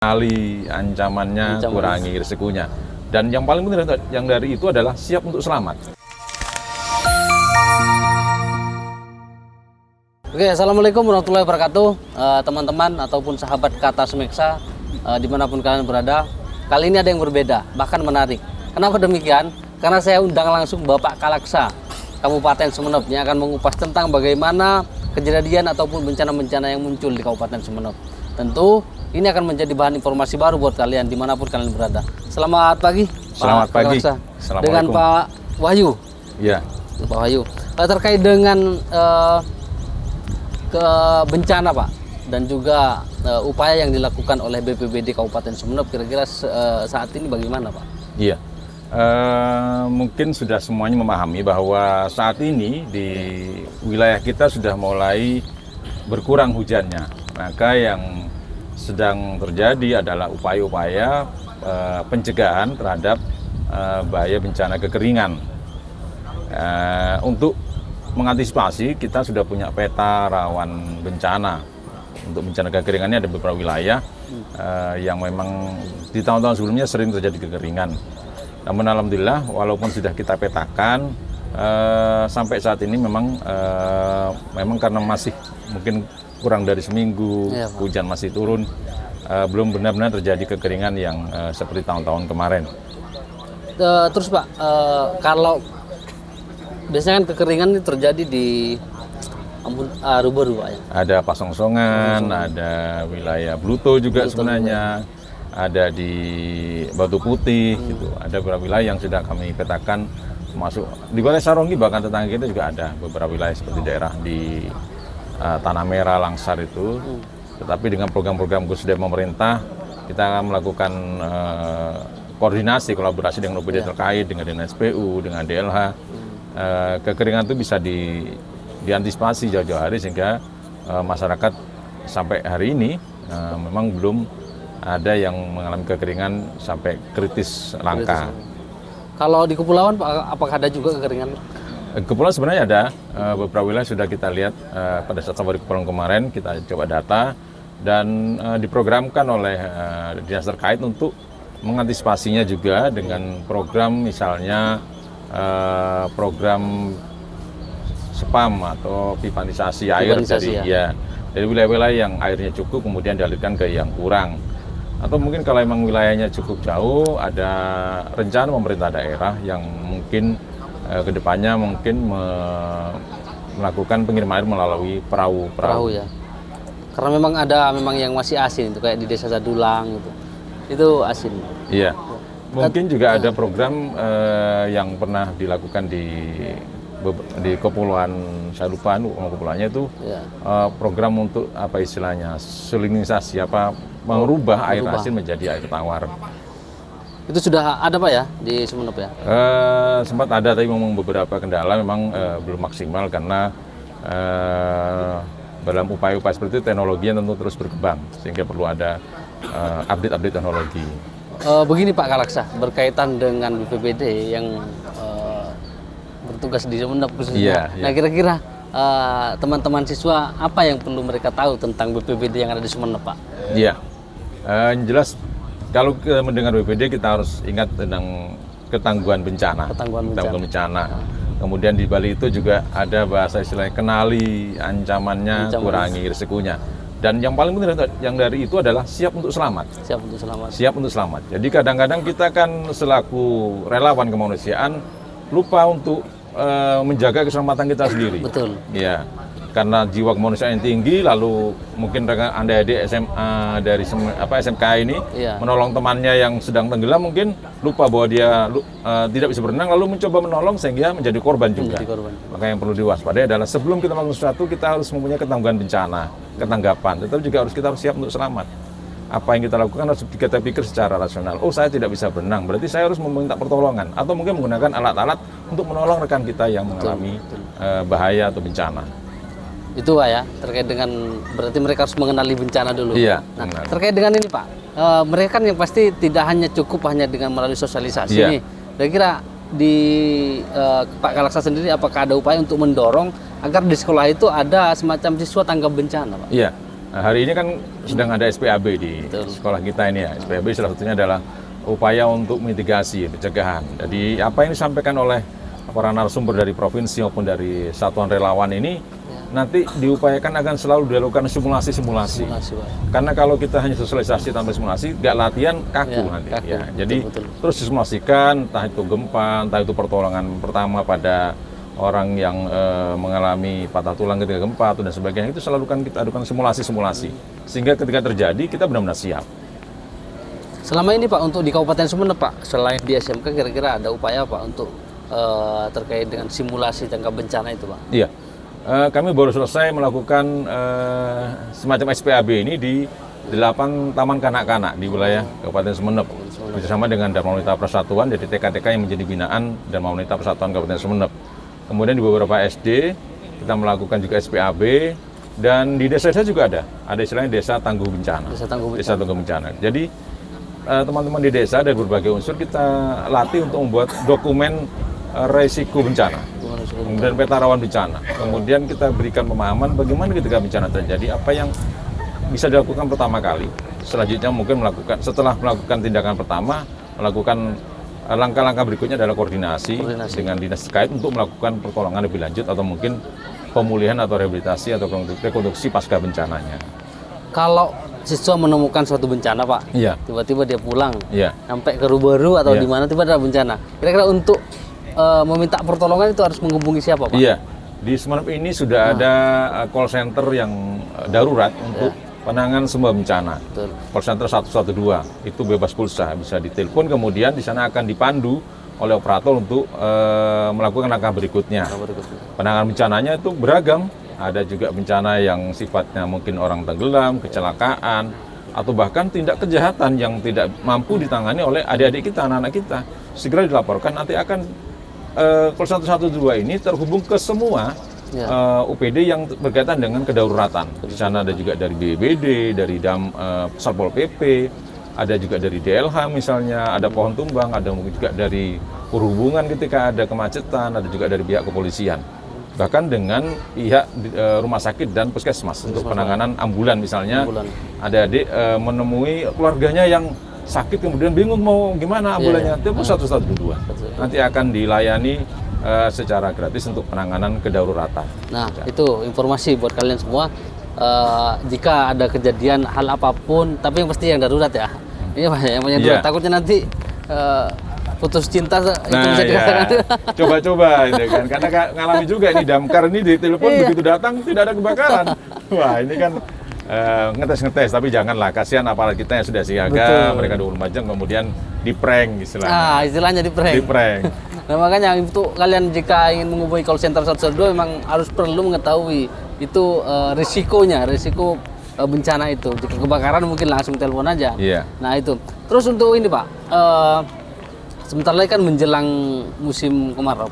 Kenali ancamannya, kurangi risikonya. Dan yang paling penting yang dari itu adalah siap untuk selamat. Oke, assalamualaikum warahmatullahi wabarakatuh, teman-teman ataupun sahabat Kata Semeksa, dimanapun kalian berada. Kali ini ada yang berbeda, bahkan menarik. Kenapa demikian? Karena saya undang langsung Bapak Kalaksa, Kabupaten Sumeneb, yang akan mengupas tentang bagaimana kejadian ataupun bencana-bencana yang muncul di Kabupaten Sumeneb. Tentu ini akan menjadi bahan informasi baru buat kalian dimanapun kalian berada. Selamat pagi, Selamat Pak pagi. Kalaksa. Dengan Pak Wahyu. Ya. Pak Wahyu, terkait dengan ke bencana Pak, dan juga upaya yang dilakukan oleh BPBD Kabupaten Sumeneb, kira-kira saat ini bagaimana Pak? Iya. Mungkin sudah semuanya memahami bahwa saat ini di wilayah kita sudah mulai berkurang hujannya. Maka yang sedang terjadi adalah upaya-upaya pencegahan terhadap bahaya bencana kekeringan. Untuk mengantisipasi, kita sudah punya peta rawan bencana. Untuk bencana kekeringannya ada beberapa wilayah yang memang di tahun-tahun sebelumnya sering terjadi kekeringan. Namun alhamdulillah, walaupun sudah kita petakan, sampai saat ini memang karena masih mungkin kurang dari seminggu, ya, hujan masih turun, belum benar-benar terjadi kekeringan yang seperti tahun-tahun kemarin. Terus Pak, kalau biasanya kan kekeringan itu terjadi di Ruber Pak ya? Ada Pasongsongan, ada wilayah Bluto juga sebenarnya, ada di Batu Putih, gitu. Ada beberapa wilayah yang sudah kami petakan masuk di wilayah Saronggi, bahkan tetangga kita juga ada beberapa wilayah seperti daerah di Tanah Merah, Langsar itu. Tetapi dengan program-program khusus dari pemerintah, kita akan melakukan koordinasi, kolaborasi dengan OPD terkait, dengan Dinas PU, dengan DLH. Kekeringan itu bisa diantisipasi jauh-jauh hari, sehingga masyarakat sampai hari ini memang belum ada yang mengalami kekeringan sampai kritis langka. Kalau di kepulauan Pak, apakah ada juga kekeringan? Kepulauan sebenarnya ada, beberapa wilayah sudah kita lihat pada saat safari kepulauan kemarin, kita coba data dan diprogramkan oleh dinas terkait untuk mengantisipasinya juga dengan program, misalnya program spam atau pipanisasi air dari wilayah-wilayah yang airnya cukup kemudian dialirkan ke yang kurang. Atau mungkin kalau memang wilayahnya cukup jauh, ada rencana pemerintah daerah yang mungkin kedepannya mungkin melakukan pengiriman air melalui perahu ya. Karena memang ada yang masih asin itu, kayak di Desa Sadulang itu asin. Iya. Mungkin juga ada program yang pernah dilakukan di Kepulauan, saya lupa kepulauannya itu, program untuk apa istilahnya, salinisasi, mengubah air asin menjadi air tawar. Itu sudah ada Pak ya di Sumeneb ya? Sempat ada, tapi memang beberapa kendala memang belum maksimal karena dalam upaya-upaya seperti itu teknologi yang tentu terus berkembang, sehingga perlu ada update teknologi. Begini Pak Kalaksa, berkaitan dengan BPBD yang bertugas di Sumeneb khususnya. Nah kira-kira teman-teman siswa apa yang perlu mereka tahu tentang BPBD yang ada di Sumeneb Pak? Iya, jelas kalau mendengar BPBD kita harus ingat tentang ketangguhan bencana. Ketangguhan bencana. Kemudian di balik itu juga ada bahasa istilahnya kenali ancamannya, kurangi risikonya. Dan yang paling penting yang dari itu adalah siap untuk selamat. Siap untuk selamat. Jadi kadang-kadang kita kan selaku relawan kemanusiaan lupa untuk menjaga keselamatan kita sendiri. Betul. Ya. Karena jiwa kemanusiaan yang tinggi, lalu mungkin adik SMA dari SMK ini menolong temannya yang sedang tenggelam, mungkin lupa bahwa dia tidak bisa berenang, lalu mencoba menolong sehingga menjadi korban juga. Maka yang perlu diwaspadai adalah sebelum kita melakukan sesuatu, kita harus mempunyai ketangguhan bencana, ketanggapan. Tetapi juga kita harus siap untuk selamat. Apa yang kita lakukan harus kita pikir secara rasional. Oh, saya tidak bisa berenang, berarti saya harus meminta pertolongan, atau mungkin menggunakan alat-alat untuk menolong rekan kita yang mengalami bahaya atau bencana. Itu Pak ya, terkait dengan berarti mereka harus mengenali bencana dulu. Iya. Nah, terkait dengan ini Pak, mereka kan yang pasti tidak hanya cukup dengan melalui sosialisasi nih. Kira-kira di Pak Kalaksa sendiri, apakah ada upaya untuk mendorong agar di sekolah itu ada semacam siswa tanggap bencana Pak? Iya. Nah, hari ini kan sedang ada SPAB di sekolah kita ini ya. SPAB salah satunya adalah upaya untuk mitigasi, pencegahan. Jadi apa yang disampaikan oleh para narasumber dari provinsi maupun dari satuan relawan ini nanti diupayakan akan selalu dilakukan simulasi-simulasi. Karena kalau kita hanya sosialisasi tanpa simulasi, nggak latihan kaku nanti. Kaku. Ya. Jadi terus disimulasikan, entah itu gempa, entah itu pertolongan pertama pada orang yang mengalami patah tulang ketika gempa atau dan sebagainya, itu selalu kan kita adukan simulasi-simulasi sehingga ketika terjadi kita benar-benar siap. Selama ini Pak, untuk di Kabupaten Sumeneb Pak, selain di SMK kira-kira ada upaya Pak untuk terkait dengan simulasi jangka bencana itu Pak? Iya, kami baru selesai melakukan semacam SPAB ini di 8 taman kanak-kanak di wilayah Kabupaten Sumeneb bersama dengan Dharma Wanita Persatuan, jadi TK-TK yang menjadi binaan Dharma Wanita Persatuan Kabupaten Sumeneb. Kemudian di beberapa SD kita melakukan juga SPAB, dan di desa-desa juga ada istilahnya desa tangguh bencana. Desa tangguh bencana. Jadi teman-teman di desa dari berbagai unsur kita latih untuk membuat dokumen resiko bencana, kemudian peta rawan bencana. Kemudian kita berikan pemahaman bagaimana ketika bencana terjadi, apa yang bisa dilakukan pertama kali. Selanjutnya mungkin setelah melakukan tindakan pertama, melakukan langkah-langkah berikutnya adalah koordinasi dengan dinas terkait untuk melakukan pertolongan lebih lanjut atau mungkin pemulihan atau rehabilitasi atau rekonstruksi pasca bencananya. Kalau siswa menemukan suatu bencana Pak, tiba-tiba dia pulang, sampai ke Rubaru atau di mana tiba-tiba ada bencana. Kira-kira untuk meminta pertolongan itu harus menghubungi siapa Pak? Iya, di Sumeneb ini sudah ada call center yang darurat untuk penanganan semua bencana. Call center 112 itu bebas pulsa, bisa ditelepon, kemudian di sana akan dipandu oleh operator untuk melakukan langkah berikutnya. Penanganan bencananya itu beragam. Ada juga bencana yang sifatnya mungkin orang tenggelam, kecelakaan, atau bahkan tindak kejahatan yang tidak mampu ditangani oleh adik-adik kita, anak-anak kita. Segera dilaporkan, nanti akan call 112 ini terhubung ke semua UPD yang berkaitan dengan kedaruratan. Di sana ada juga dari BPBD, dari Satpol PP, ada juga dari DLH misalnya, ada pohon tumbang, ada mungkin juga dari perhubungan ketika ada kemacetan, ada juga dari pihak kepolisian. Bahkan dengan pihak rumah sakit dan puskesmas untuk penanganan ambulan misalnya. Adik-adik menemui keluarganya yang sakit kemudian bingung mau gimana ambulannya, telepon 112. Nanti akan dilayani secara gratis untuk penanganan kedaruratan. Nah, itu informasi buat kalian semua. Jika ada kejadian hal apapun, tapi yang pasti yang darurat ya. Ini yang darurat. Takutnya nanti putus cinta itu bisa dikatakan. Coba-coba itu kan, karena ngalami juga ini damkar ini di telepon begitu datang tidak ada kebakaran. Wah, ini kan ngetes, tapi janganlah, kasihan aparat kita yang sudah siaga, mereka 24 jam kemudian di-prank istilahnya. Istilahnya di-prank. Nah, makanya itu kalian jika ingin menghubungi call center 112 memang harus perlu mengetahui itu risiko bencana itu. Jika kebakaran mungkin langsung telepon aja. Nah, itu. Terus untuk ini Pak, sebentar lagi kan menjelang musim kemarau.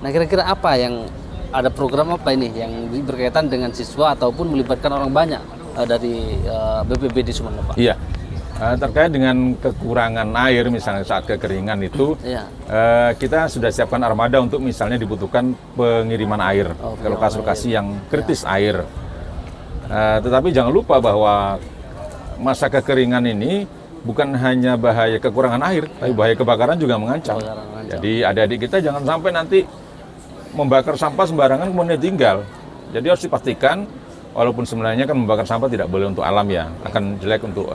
Nah, kira-kira apa yang ada program apa ini yang berkaitan dengan siswa ataupun melibatkan orang banyak dari BPBD Sumeneb Pak? Terkait dengan kekurangan air misalnya saat kekeringan itu, kita sudah siapkan armada untuk misalnya dibutuhkan pengiriman air ke lokasi-lokasi yang kritis air. Tetapi jangan lupa bahwa masa kekeringan ini bukan hanya bahaya kekurangan air, tapi bahaya kebakaran juga mengancam. Jadi adik-adik kita jangan sampai nanti membakar sampah sembarangan kemudian tinggal. Jadi harus dipastikan, walaupun sebenarnya kan membakar sampah tidak boleh untuk alam ya, akan jelek untuk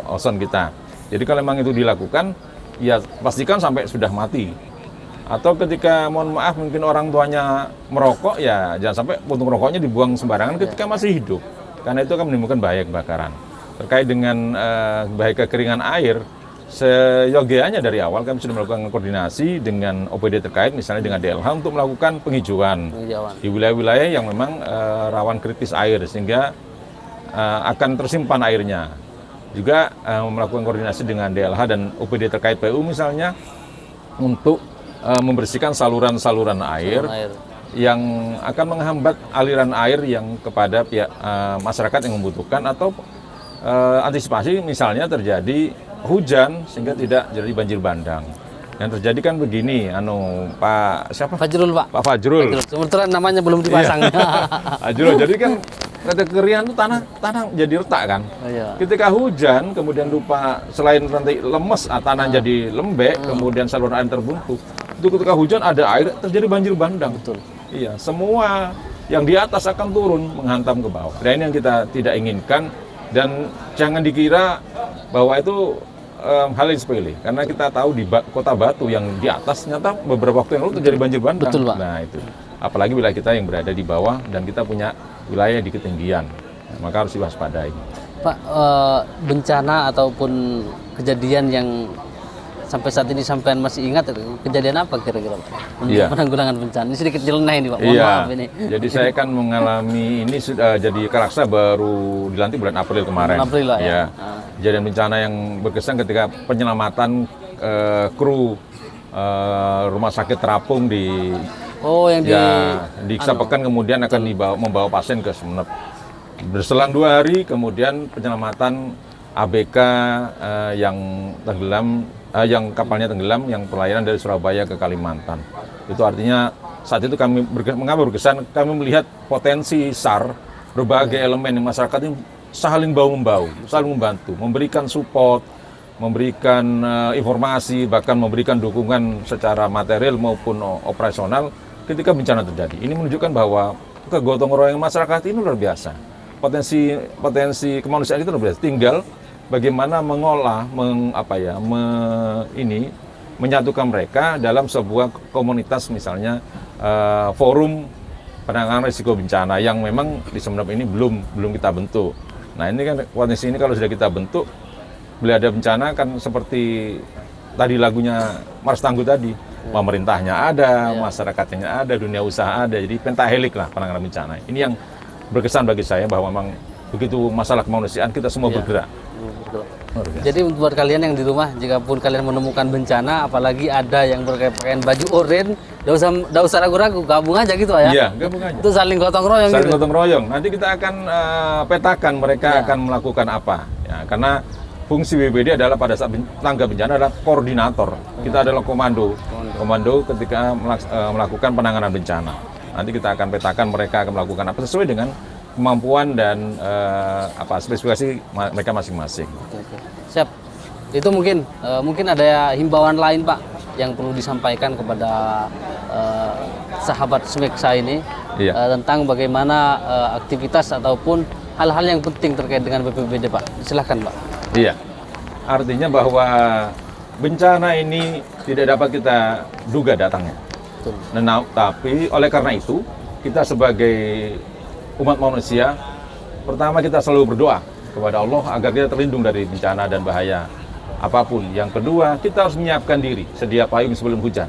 ozon kita. Jadi kalau memang itu dilakukan, ya pastikan sampai sudah mati. Atau ketika mohon maaf mungkin orang tuanya merokok, ya jangan sampai puntung rokoknya dibuang sembarangan ketika masih hidup, karena itu akan menimbulkan bahaya kebakaran. Terkait dengan bahaya kekeringan air, seyogianya dari awal kami sudah melakukan koordinasi dengan OPD terkait, misalnya dengan DLH untuk melakukan penghijauan di wilayah-wilayah yang memang rawan kritis air, sehingga akan tersimpan airnya. Juga melakukan koordinasi dengan DLH dan OPD terkait PU misalnya untuk membersihkan saluran-saluran air yang akan menghambat aliran air yang kepada pihak masyarakat yang membutuhkan, atau antisipasi misalnya terjadi hujan sehingga tidak jadi banjir bandang. Yang terjadi kan begini, Pak siapa? Fajrul Pak. Pak Fajrul. Kebetulan namanya belum dipasang. Fajrul. Jadi kan ketika kekeringan itu tanah jadi retak kan. Iya. Ketika hujan kemudian lupa selain nanti lemes, tanah jadi lembek, kemudian saluran air terbuntu. Itu ketika hujan ada air terjadi banjir bandang. Betul. Iya, semua yang di atas akan turun menghantam ke bawah. Dan ini yang kita tidak inginkan, dan jangan dikira bahwa itu hal yang sepele, karena kita tahu di Kota Batu yang di atas ternyata beberapa waktu yang lalu terjadi banjir bandang. Betul, Pak. Nah itu, apalagi wilayah kita yang berada di bawah dan kita punya wilayah di ketinggian, maka harus diwaspadai. Pak, bencana ataupun kejadian yang sampai saat ini sampean masih ingat, kejadian apa kira-kira Pak? Untuk Iya. penanggulangan bencana. Ini sedikit nyeleneh nih Pak, mohon maaf ini. Jadi saya kan mengalami ini sudah jadi Kalaksa baru dilantik bulan April kemarin. Bulan April lah ya. Ya. Kejadian bencana yang berkesan ketika penyelamatan kru rumah sakit terapung di Oh, yang di Sapekan, kemudian akan membawa pasien ke Sumeneb. Berselang 2 hari kemudian penyelamatan ABK yang tenggelam, yang kapalnya tenggelam, yang pelayaran dari Surabaya ke Kalimantan. Itu artinya saat itu kami mengapa berkesan, kami melihat potensi SAR, berbagai elemen yang masyarakat ini saling bahu-membahu, saling membantu, memberikan support, memberikan informasi, bahkan memberikan dukungan secara material maupun operasional ketika bencana terjadi. Ini menunjukkan bahwa kegotong royongan masyarakat ini luar biasa. Potensi kemanusiaan itu luar biasa. Tinggal bagaimana mengolah, menyatukan mereka dalam sebuah komunitas, misalnya forum penanganan risiko bencana yang memang di Sumeneb ini belum kita bentuk. Nah ini kan potensi ini kalau sudah kita bentuk, bila ada bencana kan seperti tadi lagunya Mars Tangguh tadi, pemerintahnya ada, masyarakatnya ada, dunia usaha ada, jadi pentahelik lah penanganan bencana. Ini yang berkesan bagi saya bahwa memang begitu masalah kemanusiaan kita semua bergerak. Jadi buat kalian yang di rumah, jika pun kalian menemukan bencana, apalagi ada yang berpakaian baju oranye, nggak usah ragu-ragu, gabung aja gitu ya. Iya, gabung aja. Itu saling gotong royong. Saling gitu. gotong royong. Nanti kita akan petakan mereka akan melakukan apa. Ya, karena fungsi BPBD adalah pada saat tanggap bencana adalah koordinator. Kita adalah komando ketika melakukan penanganan bencana. Nanti kita akan petakan mereka akan melakukan apa sesuai dengan kemampuan dan spesifikasi mereka masing-masing. Oke. Siap. Itu mungkin ada himbauan lain Pak yang perlu disampaikan kepada sahabat Smeksa ini tentang bagaimana aktivitas ataupun hal-hal yang penting terkait dengan BPBD Pak. Silahkan Pak. Iya. Artinya bahwa bencana ini tidak dapat kita duga datangnya. Betul. Nah, tapi oleh karena itu kita sebagai umat manusia, pertama kita selalu berdoa kepada Allah agar kita terlindung dari bencana dan bahaya apapun. Yang kedua, kita harus menyiapkan diri, sedia payung sebelum hujan.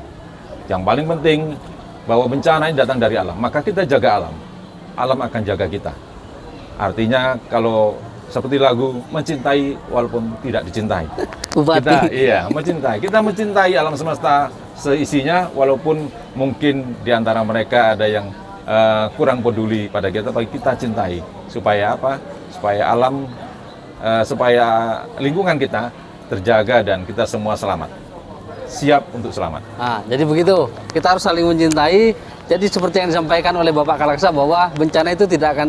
Yang paling penting bahwa bencana ini datang dari alam, maka kita jaga alam. Alam akan jaga kita. Artinya kalau seperti lagu mencintai walaupun tidak dicintai. Kita mencintai alam semesta seisinya, walaupun mungkin di antara mereka ada yang kurang peduli pada kita, tapi kita cintai. Supaya apa? Supaya alam, supaya lingkungan kita terjaga dan kita semua selamat. Siap untuk selamat. Nah, jadi begitu. Kita harus saling mencintai. Jadi seperti yang disampaikan oleh Bapak Kalaksa bahwa bencana itu tidak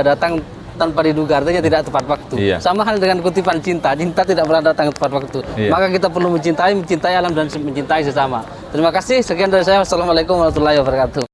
datang tanpa diduga, artinya tidak tepat waktu. Iya. Sama hal dengan kutipan cinta tidak pernah datang tepat waktu. Iya. Maka kita perlu mencintai alam dan mencintai sesama. Terima kasih. Sekian dari saya. Wassalamualaikum warahmatullahi wabarakatuh.